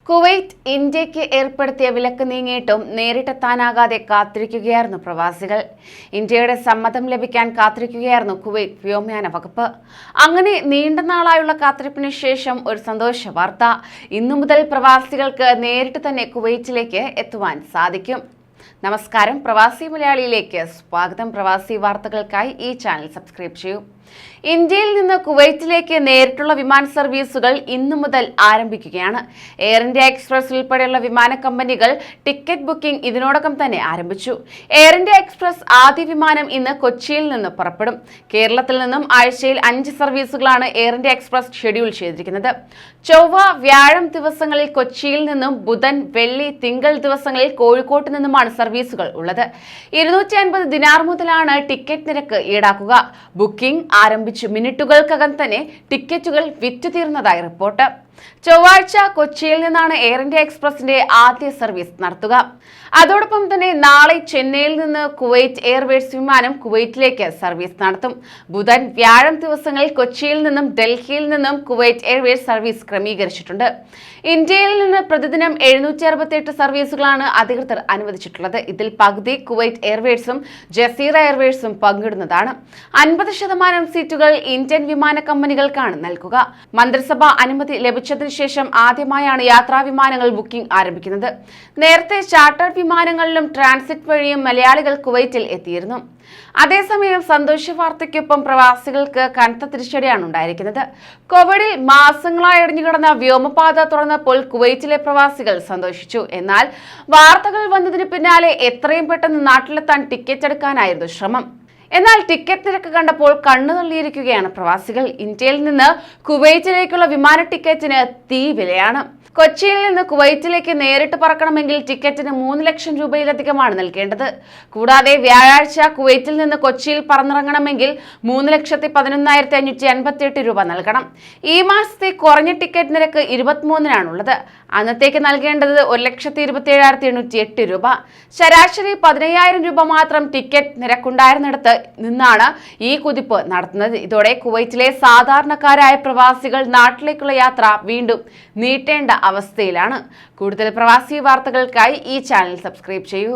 Kuwait ഇന്ത്യക്ക് ഏർപ്പെടുത്തിയ വിലക്ക് നീങ്ങിയിട്ടും നേരിട്ടെത്താനാകാതെ കാത്തിരിക്കുകയായിരുന്നു പ്രവാസികൾ. ഇന്ത്യയുടെ സമ്മതം ലഭിക്കാൻ കാത്തിരിക്കുകയായിരുന്നു കുവൈറ്റ് വ്യോമയാന വകുപ്പ്. അങ്ങനെ നീണ്ട നാളായുള്ള കാത്തിരിപ്പിന് ശേഷം ഒരു സന്തോഷ വാർത്ത. ഇന്നു മുതൽ പ്രവാസികൾക്ക് നേരിട്ട് തന്നെ കുവൈറ്റിലേക്ക് എത്തുവാൻ സാധിക്കും. നമസ്കാരം, പ്രവാസി മലയാളിയിലേക്ക് സ്വാഗതം. പ്രവാസി വാർത്തകൾക്കായി ഈ ചാനൽ സബ്സ്ക്രൈബ് ചെയ്യൂ. ഇന്ത്യയിൽ നിന്ന് കുവൈറ്റിലേക്ക് നേരിട്ടുള്ള വിമാന സർവീസുകൾ ഇന്നു മുതൽ ആരംഭിക്കുകയാണ്. എയർ ഇന്ത്യ എക്സ്പ്രസ് ഉൾപ്പെടെയുള്ള വിമാന കമ്പനികൾ ടിക്കറ്റ് ബുക്കിംഗ് ഇതിനോടകം തന്നെ ആരംഭിച്ചു. എയർ ഇന്ത്യ എക്സ്പ്രസ് ആദ്യ വിമാനം ഇന്ന് കൊച്ചിയിൽ നിന്ന് പുറപ്പെടും. കേരളത്തിൽ നിന്നും ആഴ്ചയിൽ 5 സർവീസുകളാണ് എയർ ഇന്ത്യ എക്സ്പ്രസ് ഷെഡ്യൂൾ ചെയ്തിരിക്കുന്നത്. ചൊവ്വ, വ്യാഴം ദിവസങ്ങളിൽ കൊച്ചിയിൽ നിന്നും, ബുധൻ, വെള്ളി, തിങ്കൾ ദിവസങ്ങളിൽ കോഴിക്കോട്ട് നിന്നുമാണ് സർവീസുകൾ ഉള്ളത്. 250 ദിനാർ മുതലാണ് ടിക്കറ്റ് നിരക്ക് ഈടാക്കുക. ബുക്കിംഗ് ആരംഭിച്ചു മിനിറ്റുകൾക്കകം തന്നെ ടിക്കറ്റുകൾ വിറ്റുതീർന്നതായി റിപ്പോർട്ട്. ചൊവ്വാഴ്ച കൊച്ചിയിൽ നിന്നാണ് എയർ ഇന്ത്യ എക്സ്പ്രസിന്റെ ആദ്യ സർവീസ് നടത്തുക. അതോടൊപ്പം തന്നെ നാളെ ചെന്നൈയിൽ നിന്ന് കുവൈറ്റ് എയർവേസ് വിമാനം കുവൈറ്റിലേക്ക് സർവീസ് നടത്തും. ബുധൻ, വ്യാഴം ദിവസങ്ങളിൽ കൊച്ചിയിൽ നിന്നും ഡൽഹിയിൽ നിന്നും കുവൈറ്റ് എയർവേസ് സർവീസ് ക്രമീകരിച്ചിട്ടുണ്ട്. ഇന്ത്യയിൽ നിന്ന് പ്രതിദിനം 768 സർവീസുകളാണ് അധികൃതർ അനുവദിച്ചിട്ടുള്ളത്. ഇതിൽ പകുതി കുവൈറ്റ് എയർവേസും ജസീറ എയർവേസും പങ്കിടുന്നതാണ്. 50% സീറ്റുകൾ ഇന്ത്യൻ വിമാന കമ്പനികൾക്കാണ് നൽകുക. മന്ത്രിസഭാ അനുമതി ലഭിച്ചതിനു ശേഷം ആദ്യമായാണ് യാത്രാ വിമാനങ്ങൾ ബുക്കിംഗ് ആരംഭിക്കുന്നത്. നേരത്തെ ചാർട്ടേഡ് വിമാനങ്ങളിലും ട്രാൻസിറ്റ് വഴിയും മലയാളികൾ കുവൈറ്റിൽ എത്തിയിരുന്നു. അതേസമയം സന്തോഷ വാർത്തയ്ക്കൊപ്പം പ്രവാസികൾക്ക് കനത്ത തിരിച്ചടിയാണ് ഉണ്ടായിരിക്കുന്നത്. കോവിഡിൽ മാസങ്ങളായി അടഞ്ഞുകിടന്ന വ്യോമപാത തുറന്നപ്പോൾ കുവൈറ്റിലെ പ്രവാസികൾ സന്തോഷിച്ചു. എന്നാൽ വാർത്തകൾ വന്നതിന് പിന്നാലെ എത്രയും പെട്ടെന്ന് നാട്ടിലെത്താൻ ടിക്കറ്റ് എടുക്കാനായിരുന്നു ശ്രമം. എന്നാൽ ടിക്കറ്റ് നിരക്ക് കണ്ടപ്പോൾ കണ്ണു തള്ളിയിരിക്കുകയാണ് പ്രവാസികൾ. ഇന്ത്യയിൽ നിന്ന് കുവൈറ്റിലേക്കുള്ള വിമാന ടിക്കറ്റിന് തീ വിലയാണ്. കൊച്ചിയിൽ നിന്ന് കുവൈറ്റിലേക്ക് നേരിട്ട് പറക്കണമെങ്കിൽ ടിക്കറ്റിന് 3 ലക്ഷം രൂപയിലധികമാണ് നൽകേണ്ടത്. കൂടാതെ വ്യാഴാഴ്ച കുവൈറ്റിൽ നിന്ന് കൊച്ചിയിൽ പറന്നിറങ്ങണമെങ്കിൽ 3,11,558 രൂപ നൽകണം. ഈ മാസത്തെ കുറഞ്ഞ ടിക്കറ്റ് നിരക്ക് 23-നാണുള്ളത്. അന്നത്തേക്ക് നൽകേണ്ടത് 1,27,808 രൂപ. ശരാശരി 15,000 രൂപ മാത്രം ടിക്കറ്റ് നിരക്കുണ്ടായിരുന്നിടത്ത് നിന്നാണ് ഈ കുതിപ്പ് നടത്തുന്നത്. ഇതോടെ കുവൈറ്റിലെ സാധാരണക്കാരായ പ്രവാസികൾ നാട്ടിലേക്കുള്ള യാത്ര വീണ്ടും നീട്ടേണ്ട അവസ്ഥയിലാണ്. കൂടുതൽ പ്രവാസി വാർത്തകൾക്കായി ഈ ചാനൽ സബ്സ്ക്രൈബ് ചെയ്യൂ.